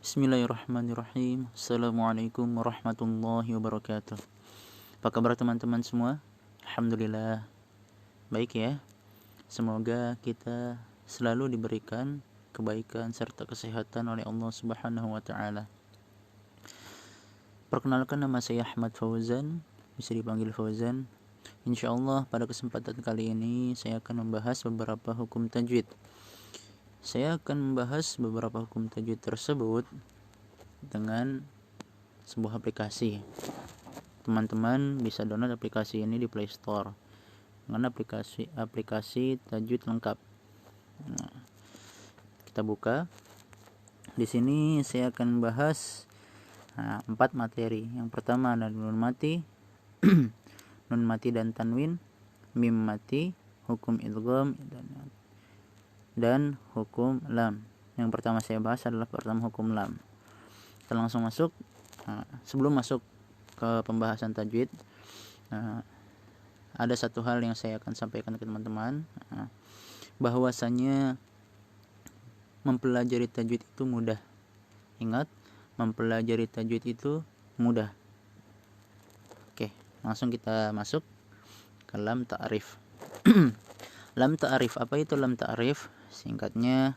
Bismillahirrahmanirrahim. Assalamualaikum warahmatullahi wabarakatuh. Apa kabar teman-teman semua? Alhamdulillah baik ya. Semoga kita selalu diberikan kebaikan serta kesehatan oleh Allah Subhanahu wa taala. Perkenalkan, nama saya Ahmad Fauzan, bisa dipanggil Fauzan. Insyaallah pada kesempatan kali ini saya akan membahas beberapa hukum tajwid. Saya akan membahas beberapa hukum tajwid tersebut dengan sebuah aplikasi. Teman-teman bisa download aplikasi ini di Play Store dengan aplikasi tajwid lengkap. Nah, kita buka. Di sini saya akan membahas 4 materi. Yang pertama ada nun mati, nun mati dan tanwin, mim mati, hukum idgham dan hukum lam. Yang pertama saya bahas adalah hukum lam. Kita langsung masuk. Sebelum masuk ke pembahasan tajwid, ada satu hal yang saya akan sampaikan ke teman-teman, bahwasanya mempelajari tajwid itu mudah. Ingat, mempelajari tajwid itu mudah. Oke, langsung kita masuk ke lam ta'rif. Lam ta'rif, apa itu lam ta'rif? Singkatnya,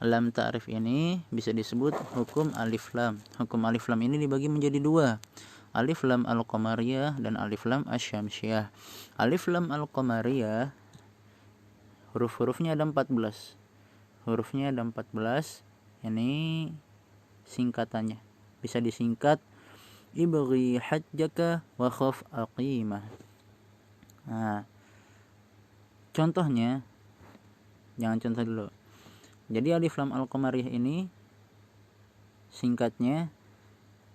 lam ta'rif ini bisa disebut hukum alif lam. Hukum alif lam ini dibagi menjadi 2. Alif lam al-qamariyah dan alif lam asy-syamsiyah. Alif lam al-qamariyah huruf-hurufnya ada 14. Hurufnya ada 14. Ini singkatannya. Bisa disingkat ibghi hajjaka wa khaf aqimah. Contohnya, jangan contoh dulu. Jadi alif lam al-qamariyah ini singkatnya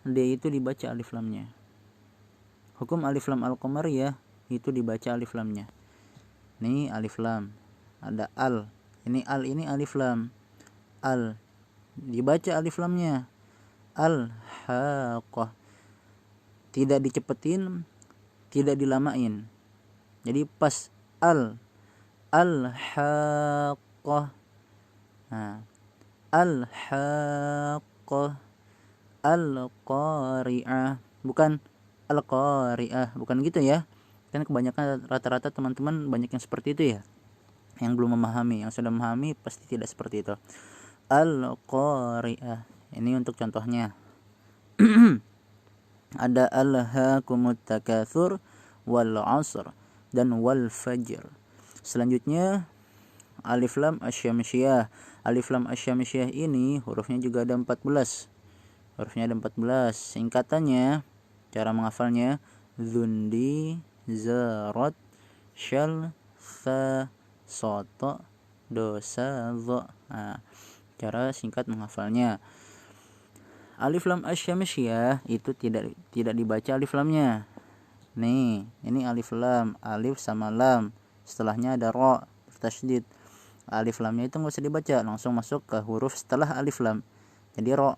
dia itu dibaca alif lamnya. Hukum alif lam al-qamariyah itu dibaca alif lamnya. Ini alif lam, ada al. Ini al, ini alif lam. Al dibaca alif lamnya. Al-haqah. Tidak dicepetin, tidak dilamain. Jadi pas al-haqah. Al-haqah, al-qari'ah, bukan al-qari'ah, bukan gitu ya. Kan kebanyakan rata-rata teman-teman banyak yang seperti itu ya. Yang belum memahami, yang sudah memahami pasti tidak seperti itu. Al-qari'ah. Ini untuk contohnya. Ada alhaakumut takatsur wal 'asr dan wal fajr. Selanjutnya alif lam asy-syamsiyah. Alif lam asy-syamsiyah ini hurufnya juga ada 14. Hurufnya ada 14. Singkatannya, cara menghafalnya, zundi, zarat, syal, tha, sota, dosa, dha. Cara singkat menghafalnya. Alif lam asy-syamsiyah itu tidak dibaca alif lamnya. Nih, ini alif lam, alif sama lam. Setelahnya ada ra, tasydid. Alif lamnya itu nggak usah dibaca, langsung masuk ke huruf setelah alif lam. Jadi ra.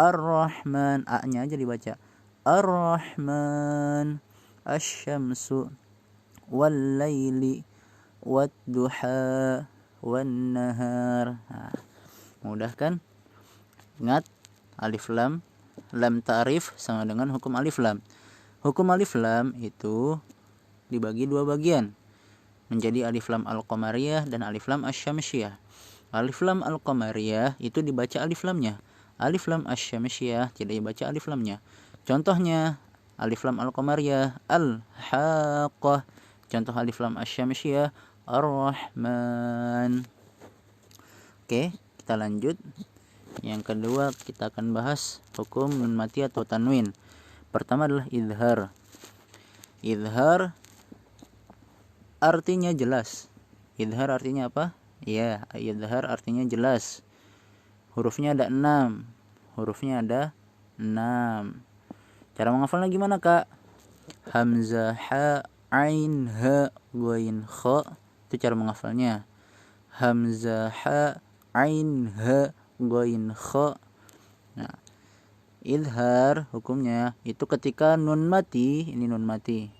Ar-Rahman, a-nya aja dibaca. Ar-Rahman, asy-syamsu, wal-laili, wad-duha, wan-nahar. Mudah kan? Ingat, alif lam, lam ta'rif sama dengan hukum alif lam. Hukum alif lam itu dibagi 2 bagian, menjadi alif lam al-qamariyah dan alif lam asy-syamsiyah. Alif lam al-qamariyah itu dibaca alif lamnya. Alif lam asy-syamsiyah tidak dibaca alif lamnya. Contohnya, alif lam al-qamariyah al-haqqah. Contoh alif lam asy-syamsiyah ar-rahman. Oke, kita lanjut. Yang kedua kita akan bahas hukum nun mati atau tanwin. Pertama adalah idhar. Idhar artinya jelas. Idhar artinya apa? Ya, idhar artinya jelas. Hurufnya ada 6. Hurufnya ada 6. Cara menghafalnya gimana, Kak? Hamzah, ha, ain, ha, ghain, kha. Itu cara menghafalnya. Hamzah, ha, ain, ha, ghain, kha. Nah, idhar hukumnya itu ketika nun mati, ini nun mati,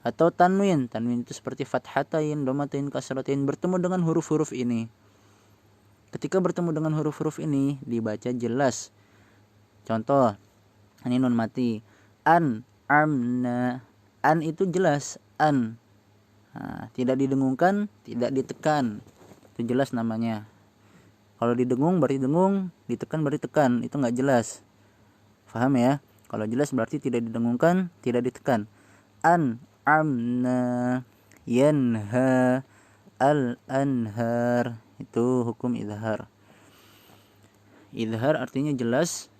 atau tanwin. Tanwin itu seperti fathatain, domatain, kasratain, bertemu dengan huruf-huruf ini. Ketika bertemu dengan huruf-huruf ini dibaca jelas. Contoh, ini nun mati. Amna. An itu jelas an. Nah, tidak didengungkan, tidak ditekan. Itu jelas namanya. Kalau didengung berarti dengung, ditekan berarti tekan. Itu nggak jelas. Paham ya? Kalau jelas berarti tidak didengungkan, tidak ditekan. Amna yanha al-anhar. Itu hukum izhar. Izhar artinya jelas.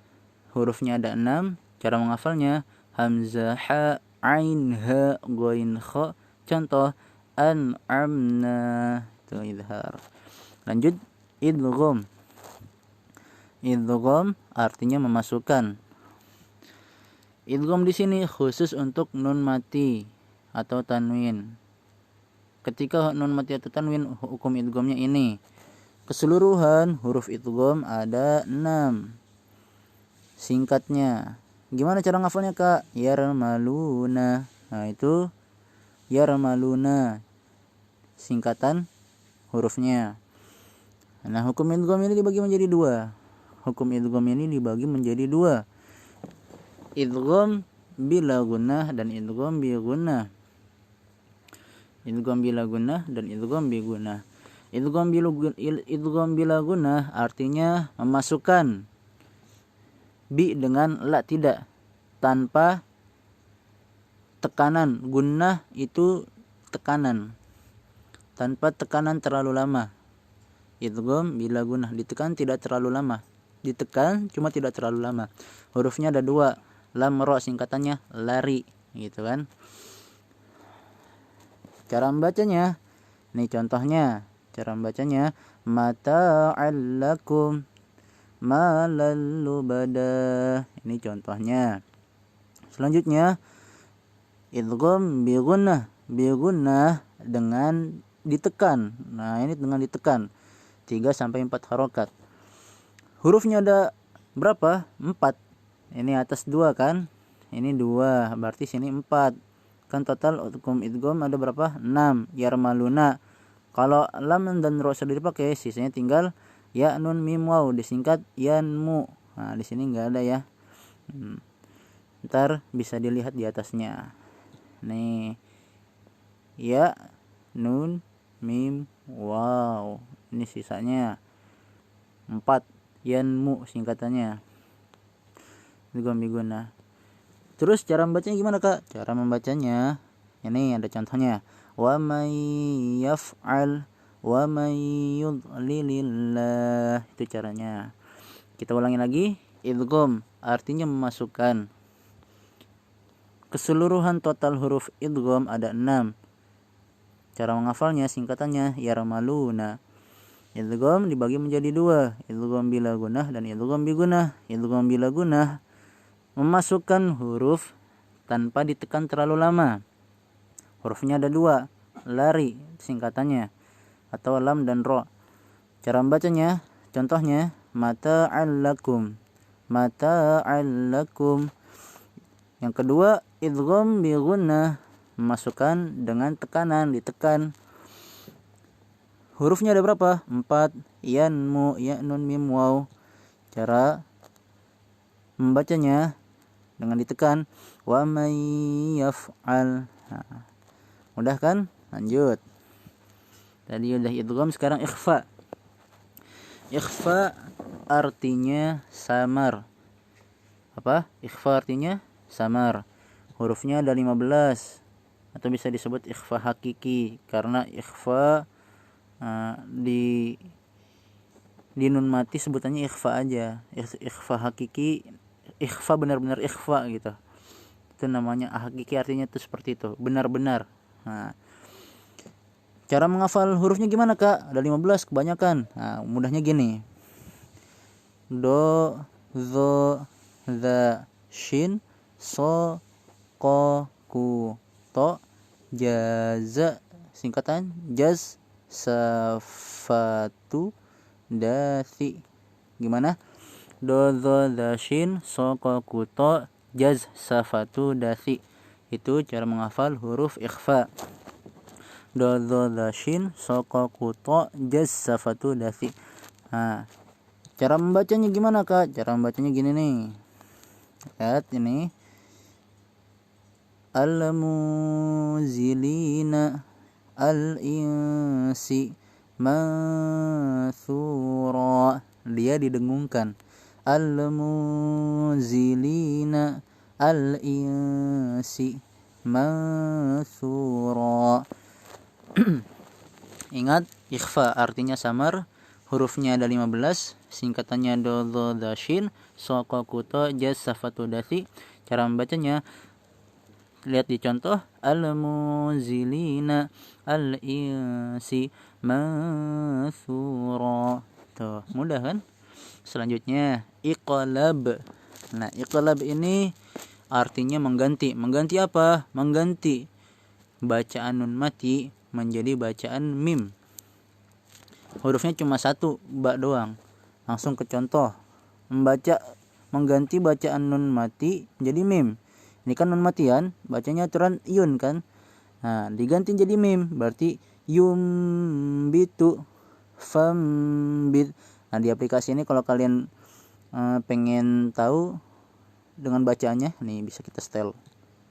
Hurufnya ada 6. Cara menghafalnya hamzah, ha, ain, ha, ghain, kha. Contoh an'amna. Itu izhar. Lanjut idgham. Idgham artinya memasukkan. Idgham di sini khusus untuk nun mati atau tanwin. Ketika nun mati atau tanwin, hukum idghamnya ini. Keseluruhan huruf idgham ada 6. Singkatnya, gimana cara ngafalnya Kak? Yarmaluna. Nah itu yarmaluna, singkatan hurufnya. Nah hukum idgham ini dibagi menjadi 2. Hukum idgham ini dibagi menjadi 2. Idgham bila gunnah dan idgham bi gunnah. Idgham bila gunnah dan idgham bi gunnah. Idgham bila gunnah artinya memasukkan bi dengan la, tidak, tanpa tekanan. Gunnah itu tekanan, tanpa tekanan terlalu lama. Idgham bila gunnah, ditekan tidak terlalu lama. Ditekan cuma tidak terlalu lama. Hurufnya ada 2. Lam, ro, singkatannya lari, gitu kan. Cara membacanya, nih contohnya. Cara membacanya mata'allakum malalubada. Ini contohnya. Selanjutnya idgham bi gunnah. Bi gunnah dengan ditekan. Nah, ini dengan ditekan 3 sampai 4 harokat. Hurufnya ada berapa? 4. Ini atas 2 kan? Ini 2, berarti sini 4. Kan total hukum idgham ada berapa? 6. Yarmaluna. Kalau lam dan ro sudah dipakai, sisanya tinggal ya, nun, mim, waw, disingkat yanmu. Nah, di sini enggak ada ya. Ntar bisa dilihat di atasnya. Nih. Ya, nun, mim, waw. Ini sisanya 4. Yanmu singkatannya. Idgham bi gunnah. Terus cara membacanya gimana Kak? Cara membacanya ini ada contohnya. Wa may yaf'al wa may yudlilillah. Itu caranya. Kita ulangi lagi. Idgham artinya memasukkan. Keseluruhan total huruf idgham ada 6. Cara menghafalnya singkatannya yarmaluna. Idgham dibagi menjadi 2. Idgham bila gunnah dan idgham bi gunnah. Idgham bila gunnah memasukkan huruf tanpa ditekan terlalu lama. Hurufnya ada 2. Lari singkatannya, atau lam dan ro. Cara membacanya, contohnya mata'allakum. Mata'allakum. Yang kedua idgham bi gunnah, memasukkan dengan tekanan, ditekan. Hurufnya ada berapa? 4. Yanmu, ya, nun, mim, waw. Cara membacanya dengan ditekan. Wa may yaf'al. Nah, mudah kan? Lanjut. Tadi udah idgham, sekarang ikhfa. Ikhfa artinya samar. Apa? Ikhfa artinya samar. Hurufnya ada 15. Atau bisa disebut ikhfa hakiki, karena ikhfa di nun mati sebutannya ikhfa aja. Ikhfa hakiki, ikhfa benar-benar ikhfa gitu. Itu namanya hakiki, artinya itu seperti itu, benar-benar. Nah, cara menghafal hurufnya gimana Kak? Ada 15 kebanyakan. Nah, mudahnya gini. Do, zo, za, shin, so, ko, ku, to, jaza, singkatan jaz, safatu, dasi. Gimana? Do, zo, za, shin, so, ko, ku, to, jaz, safatu, dasi. Itu cara menghafal huruf ikhfa. Do, zo, za, shin, so, ko, ku, to, jaz, safatu, dasi. Nah, cara membacanya gimana Kak? Cara membacanya gini nih. Lihat ini. Al-muzilina al-insi mathura. Dia didengungkan. Al-muzilina al-insi mathura. Ingat, ikhfa artinya samar. Hurufnya ada 15, singkatannya do dashin sokokuto jas safatu dasi. Cara membacanya, lihat di contoh, al-muzilina al-insi mathura. Tuh, mudah kan? Selanjutnya iqlab. Nah, iqlab ini artinya mengganti. Mengganti apa? Mengganti bacaan nun mati menjadi bacaan mim. Hurufnya cuma satu, ba doang. Langsung ke contoh. Mengganti bacaan nun mati menjadi mim. Ini kan nun matian, bacanya aturan yun kan. Nah, diganti jadi mim, berarti yumbitu fambit. Nah, di aplikasi ini kalau kalian pengen tahu dengan bacaannya, nih bisa kita setel.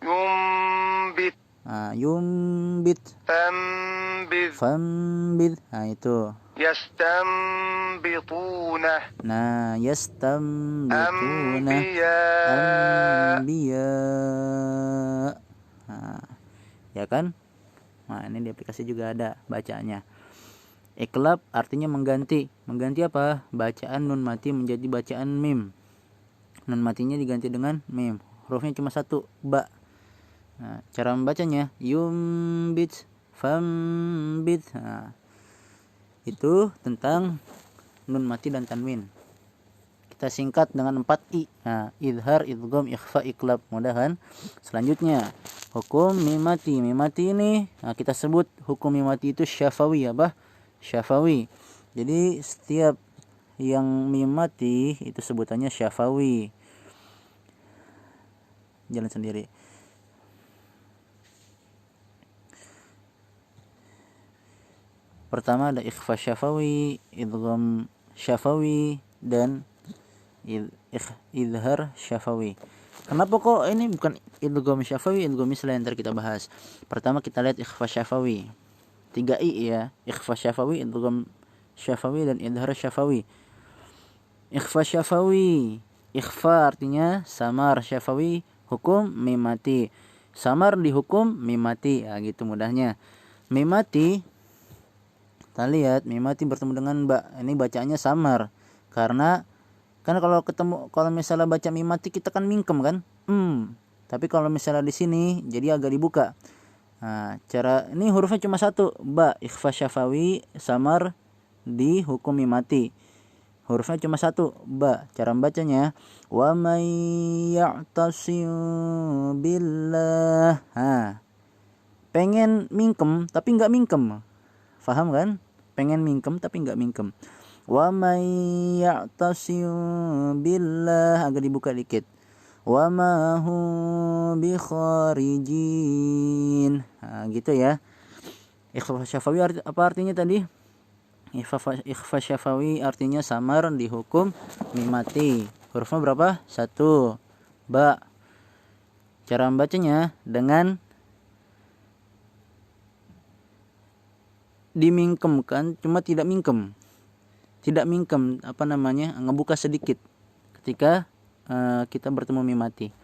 Yumbit. Nah, yumbit. Fambit. Nah, itu. Yastambituna. Nah, yastambituna. Anbiya. Nah, ya kan? Nah, ini di aplikasi juga ada bacaannya. Iqlab artinya mengganti. Mengganti apa? Bacaan nun mati menjadi bacaan mim. Nun matinya diganti dengan mim. Hurufnya cuma satu, ba. Nah, cara membacanya yumbit fambit. Nah, itu tentang nun mati dan tanwin. Kita singkat dengan 4 i. Nah, idhar, idgham, ikhfa, iqlab. Mudah kan? Selanjutnya, hukum mimati. Mimati ini, nah, kita sebut hukum mimati itu syafawi, apa? Syafawi. Jadi setiap yang mimati itu sebutannya syafawi. Jalan sendiri. Pertama ada ikhfa syafawi, idgham syafawi, dan idhar syafawi. Kenapa kok ini bukan idgham syafawi, idgham mislah yang ntar kita bahas. Pertama kita lihat ikhfa syafawi. 3 i ya. Ikhfa syafawi, idgham syafawi, dan idhar syafawi. Ikhfa syafawi. Ikhfa artinya samar, syafawi hukum mimati. Samar dihukum mimati. Ya, gitu mudahnya. Mimati, kita lihat mimati bertemu dengan ba. Ini bacaannya samar. Karena kan kalau misalnya baca mimati kita kan mingkem kan? Tapi kalau misalnya di sini jadi agak dibuka. Nah, cara ini hurufnya cuma satu, ba. Ikhfa syafawi samar di hukum mimati. Hurufnya cuma satu, ba. Cara membacanya, wa may ya'tasim billah. Nah, pengen mingkem tapi enggak mingkem. Faham kan? Pengen mingkem tapi enggak mingkem. Wa may ya'tasim billah, agak dibuka dikit. Wa ma hu bi kharijin. Nah, gitu ya. Ikhfa syafawi apa artinya tadi? Ikhfa syafawi artinya samar dihukum mimati. Hurufnya berapa? 1, ba. Cara membacanya dengan dimingkemkan, cuma tidak mingkem, ngebuka sedikit ketika kita bertemu mimati.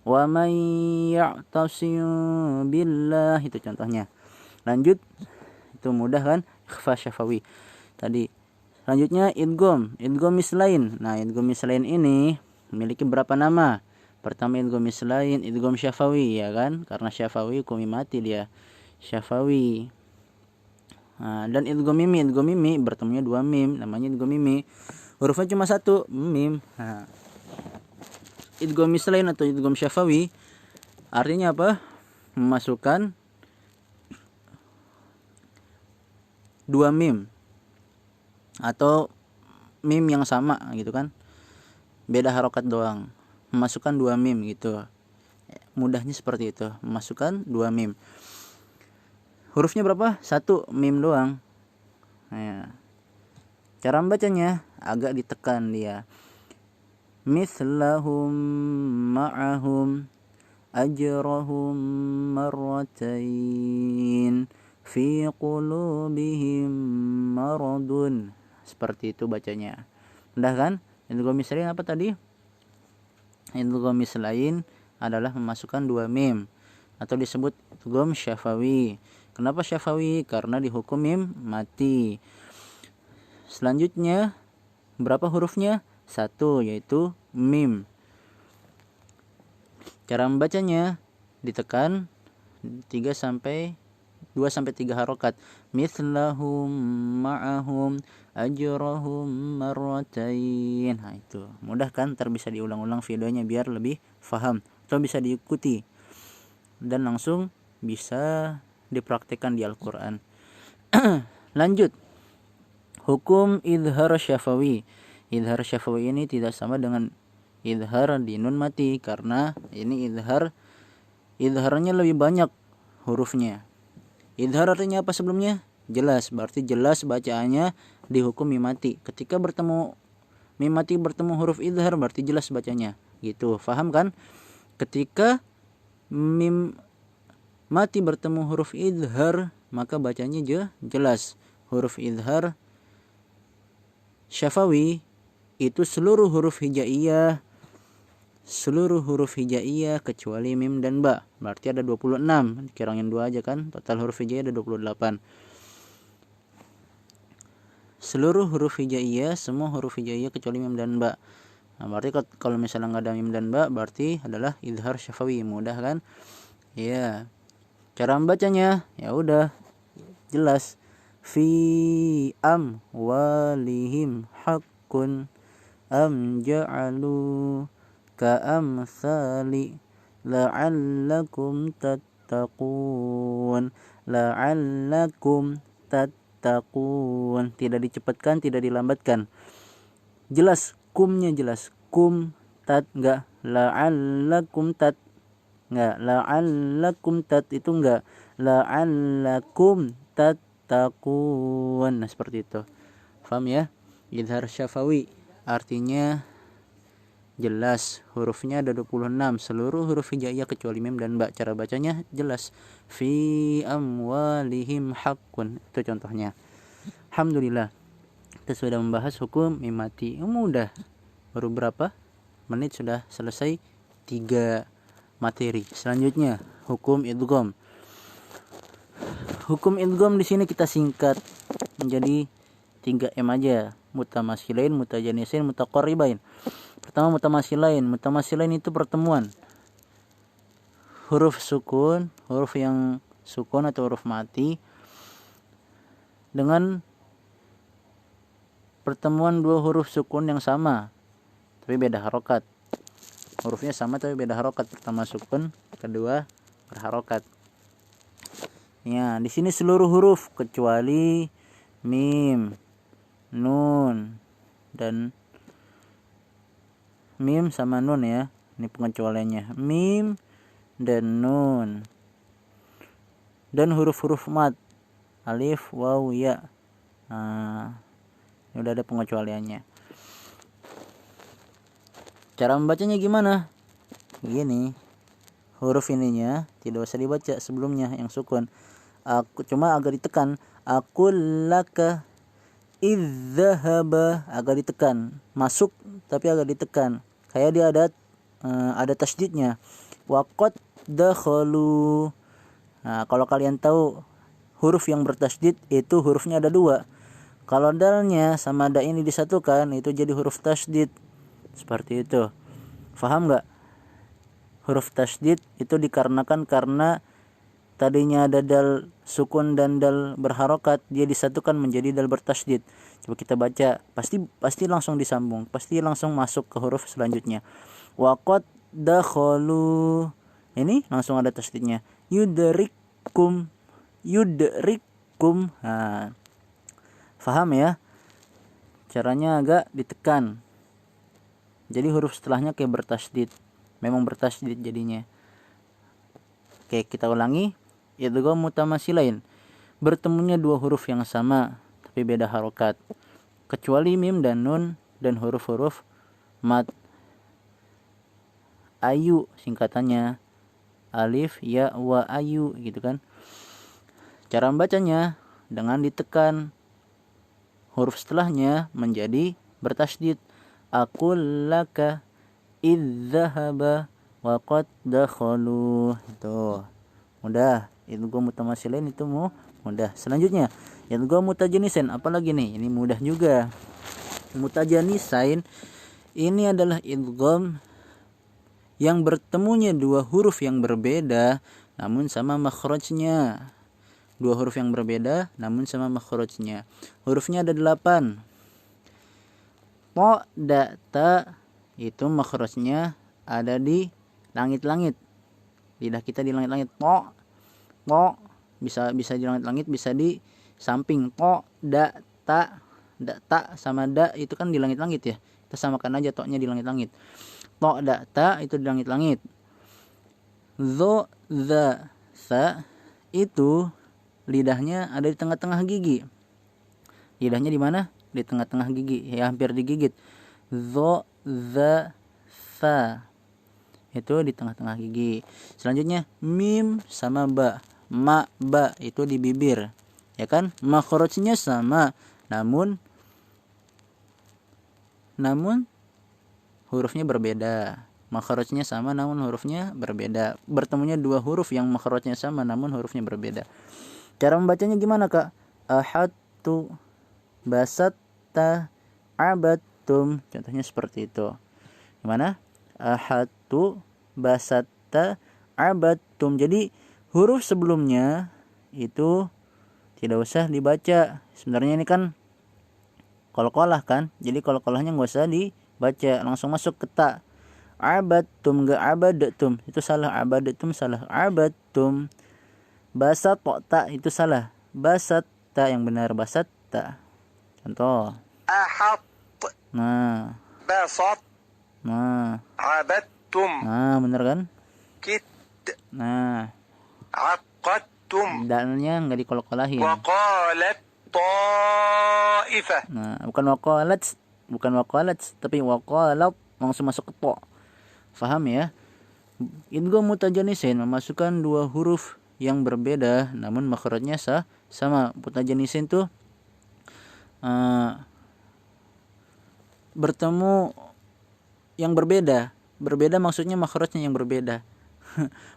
Wa may ya'tasim billah, itu contohnya. Lanjut, itu mudah kan? Ikhfa syafawi tadi. Selanjutnya idgham mislain. Nah, idgham mislain ini memiliki berapa nama? Pertama idgham mislain, idgham syafawi, ya kan? Karena syafawi hukum mimati dia. Syafawi. Nah, dan idgham mimi bertemunya 2 mim, namanya idgham mimi. Hurufnya cuma 1, mim. Nah, idgham mislain atau idgham syafawi artinya apa? Memasukkan 2 mim atau mim yang sama gitu kan, beda harokat doang, memasukkan 2 mim gitu. Mudahnya seperti itu, memasukkan 2 mim. Hurufnya berapa? 1, mim doang. Nah, cara membacanya agak ditekan dia. mithlahum ma'ahum ajrahum marratain fi qulubihim maradun. Seperti itu bacanya. Mudah kan? Idgham mislain apa tadi? Idgham mislain adalah memasukkan dua mim atau disebut idgham syafawi. Kenapa syafawi? Karena dihukum mim mati. Selanjutnya berapa hurufnya? 1, yaitu mim. Cara membacanya ditekan 2 sampai 3 harokat. Mithlahum ma'ahum ajrahum marratain. Nah itu mudah kan? Ntar bisa diulang-ulang videonya biar lebih paham atau bisa diikuti dan langsung bisa dipraktikkan di Al-Quran. Lanjut, hukum idhar syafawi. Idhar syafawi ini tidak sama dengan idhar di nun mati, karena ini idharnya lebih banyak hurufnya. Idhar artinya apa sebelumnya? Jelas, berarti jelas bacaannya dihukum mim mati. Ketika bertemu mim mati bertemu huruf idhar berarti jelas bacanya. Gitu, paham kan? Ketika mim mati bertemu huruf idhar maka bacanya jelas. Huruf idhar syafawi itu seluruh huruf hijaiyah kecuali mim dan ba. Berarti ada 26. Kirangin 2 aja kan. Total huruf hijaiyah ada 28. Seluruh huruf hijaiyah, semua huruf hijaiyah kecuali mim dan ba. Nah, berarti kalau misalnya nggak ada mim dan ba berarti adalah idhar syafawi. Mudah kan? Ya. Cara membacanya ya udah jelas. Fi amwalihim haqqun am ja'alu ka'amthali la'allakum tattaqun. Tidak dicepatkan, tidak dilambatkan. Jelas, kumnya jelas. Kum tat enggak. La'allakum tat enggak. La'allakum tat itu enggak. La'allakum tattaqun. Nah, seperti itu. Paham ya? Idhar syafawi artinya jelas, hurufnya ada 26, seluruh huruf hijaiyah kecuali mim dan ba. Cara bacanya jelas. Fi amwalihim haqqun. Itu contohnya. Alhamdulillah, kita sudah membahas hukum mim mati. Mudah. Baru berapa menit sudah selesai 3 materi. Selanjutnya hukum idgham. Hukum idgham di sini kita singkat menjadi 3M aja. Mutamatsilain, mutajanisain, mutaqarribain. Pertama mutamatsilain. Mutamatsilain itu pertemuan huruf sukun, huruf yang sukun atau huruf mati dengan pertemuan dua huruf sukun yang sama tapi beda harokat. Hurufnya sama tapi beda harokat. Pertama sukun, kedua berharokat. Ya, di sini seluruh huruf kecuali mim, nun, dan mim sama nun ya. Ini pengecualiannya. Mim dan nun. Dan huruf-huruf mat. Alif, waw, ya. Nah, ini udah ada pengecualiannya. Cara membacanya gimana? Gini. Huruf ininya tidak usah dibaca sebelumnya yang sukun. Aku cuma agak ditekan. Aku laka idzahaba, agak ditekan. Masuk tapi agak ditekan. Kayak dia ada tasydidnya. Waqad dakhalu. Nah, kalau kalian tahu huruf yang bertasydid itu hurufnya ada 2. Kalau dalnya sama da ini disatukan itu jadi huruf tasydid. Seperti itu. Paham enggak? Huruf tasydid itu dikarenakan karena tadinya ada dal sukun dan dal berharokat, dia disatukan menjadi dal bertasydid. Coba kita baca, pasti langsung disambung, pasti langsung masuk ke huruf selanjutnya. Waqad dakhalu. Ini langsung ada tasydidnya. Yudrikum. Nah, paham ya? Caranya agak ditekan. Jadi huruf setelahnya kayak bertasydid. Memang bertasydid jadinya. Oke, kita ulangi. Idgham mutamatsilain. Bertemunya dua huruf yang sama tapi beda harokat. Kecuali mim dan nun dan huruf-huruf mat. ayu singkatannya, alif ya wa ayu gitu kan. Cara membacanya dengan ditekan huruf setelahnya menjadi bertasydid. Aqul laka idzahaba wa qad dakhalu. Itu mudah. Idgham mutamatsilain itu mudah. Selanjutnya idgham mutajanisain, apalagi nih? Ini mudah juga. Mutajanisain ini adalah idgham yang bertemunya dua huruf yang berbeda namun sama makhrajnya. Dua huruf yang berbeda namun sama makhrajnya. Hurufnya ada 8. Po, da, ta itu makhrajnya ada di langit-langit. Lidah kita di langit-langit. Po bisa di langit-langit, bisa di samping. Po, da, ta sama da itu kan di langit-langit ya. Kita samakan aja toknya di langit-langit. Po, da, ta itu di langit-langit. Zo, za, sa itu lidahnya ada di tengah-tengah gigi. Lidahnya di mana? Di tengah-tengah gigi, ya hampir digigit. Zo, za, sa itu di tengah-tengah gigi. Selanjutnya mim sama ba. Ma, ba itu di bibir. Ya kan? Makhrajnya sama, namun hurufnya berbeda. Makhrajnya sama namun hurufnya berbeda. Bertemunya dua huruf yang makhrajnya sama namun hurufnya berbeda. Cara membacanya gimana, Kak? Ahadtu, basatta, abattum. Contohnya seperti itu. Gimana? Ahadtu, basatta, abattum. Jadi huruf sebelumnya itu tidak usah dibaca. Sebenarnya ini kan qalqalah kan? Jadi qalqalahnya nggak usah dibaca, langsung masuk ke ta. Abattum, enggak abadatum. Itu salah. Abadatum salah. Abattum. Basatta itu salah. Basatta yang benar, basatta. Contoh. أحط Nah. بسط Nah. عبدتم Nah, benar kan? كت Nah. عقدتم Dalnya enggak dikolok-kolahin. وقالت طائفة. Nah, bukan waqalat, tapi waqalat, langsung masuk ke to. Faham ya? Idgham mutajanisain memasukkan dua huruf yang berbeda namun makhrajnya sama. Mutajanisain tuh bertemu yang berbeda. Berbeda maksudnya makhrajnya yang berbeda.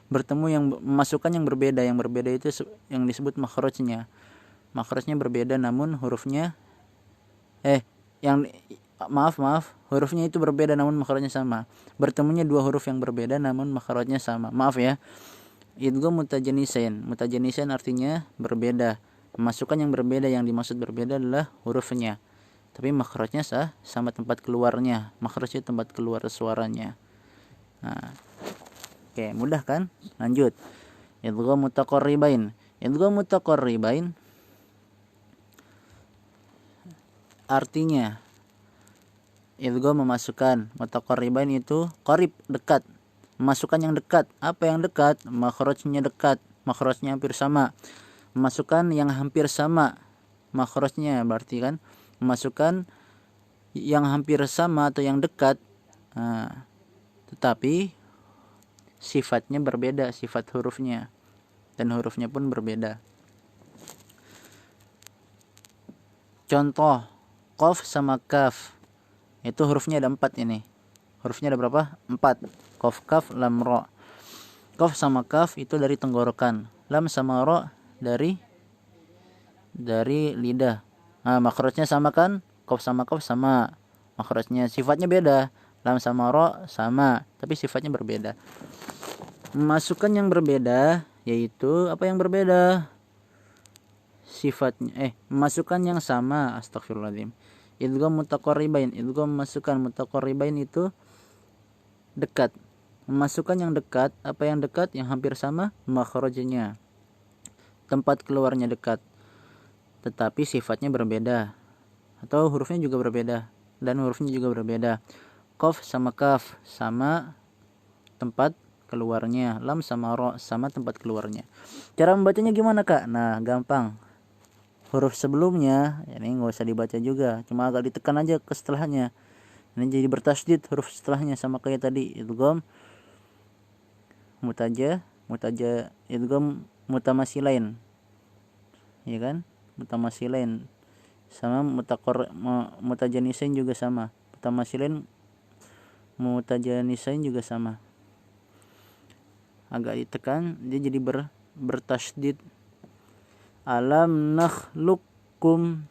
Bertemu yang memasukkan yang berbeda. Yang berbeda itu yang disebut makhrajnya. Makhrajnya berbeda namun hurufnya maaf, hurufnya itu berbeda namun makhrajnya sama. Bertemunya dua huruf yang berbeda namun makhrajnya sama. Maaf ya. Idgham mutajanisain. Mutajanisain artinya berbeda. Memasukkan yang berbeda, yang dimaksud berbeda adalah hurufnya. Tapi makhrajnya sama tempat keluarnya. Makhrajnya tempat keluar suaranya. Nah. Oke, mudah kan? Lanjut. Idgham mutaqarribain. Idgham mutaqarribain artinya idgham memasukkan. Mutaqarribain itu qarib, dekat. Memasukkan yang dekat. Apa yang dekat? Makhrajnya dekat. Makhrajnya hampir sama. Memasukkan yang hampir sama. Makhrajnya berarti kan memasukkan yang hampir sama atau yang dekat. Nah, tetapi sifatnya berbeda, sifat hurufnya. Dan hurufnya pun berbeda. Contoh, qaf sama kaf. Itu hurufnya ada 4 ini. Hurufnya ada berapa? 4. Qaf, kaf, lam, ra. Qaf sama kaf itu dari tenggorokan. Lam sama ra dari lidah. Nah, makhrajnya sama kan? Qaf sama kaf sama. Makhrajnya sifatnya beda. Lam sama ra sama, tapi sifatnya berbeda. Memasukkan yang berbeda yaitu apa yang berbeda? Sifatnya memasukkan yang sama. Astagfirullahaladzim. Idgham mutaqarribain. Idgham memasukkan. Mutaqarribain itu dekat. Memasukkan yang dekat. Apa yang dekat? Yang hampir sama. Makhrajnya, tempat keluarnya dekat, tetapi sifatnya berbeda. Atau hurufnya juga berbeda. Dan hurufnya juga berbeda. Qaf sama kaf sama tempat keluarnya. Lam sama ra sama tempat keluarnya. Cara membacanya gimana, Kak? Nah, gampang. Huruf sebelumnya ini nggak usah dibaca juga, cuma agak ditekan aja ke setelahnya. Ini jadi bertasydid huruf setelahnya sama kayak tadi. Idgham mutaja idgham mutamasilain, ya kan? Mutamasilain sama mutajanisain juga sama, mutamasilain mutajanisain juga sama. Agak ditekan dia jadi bertasydid. Alam nakhluqkum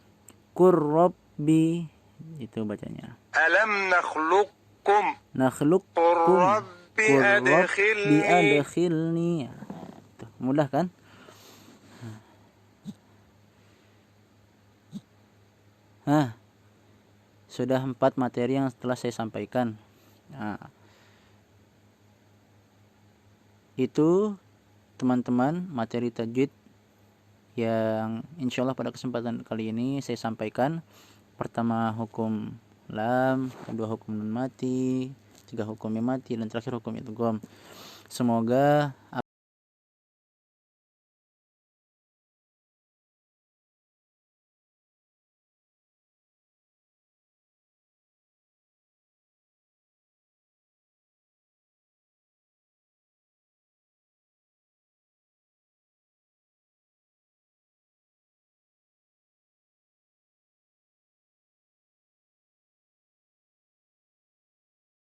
qurrabbi, itu bacanya. ألم نخلقكم Nakhluqkum ربي أدخلني adkhilni. Tuh, mudah kan? Sudah 4 materi yang telah saya sampaikan. Nah, itu teman-teman materi tajwid yang insyaallah pada kesempatan kali ini saya sampaikan. Pertama hukum lam, kedua hukum nun mati, tiga hukum mim mati, dan terakhir hukum idgham. Semoga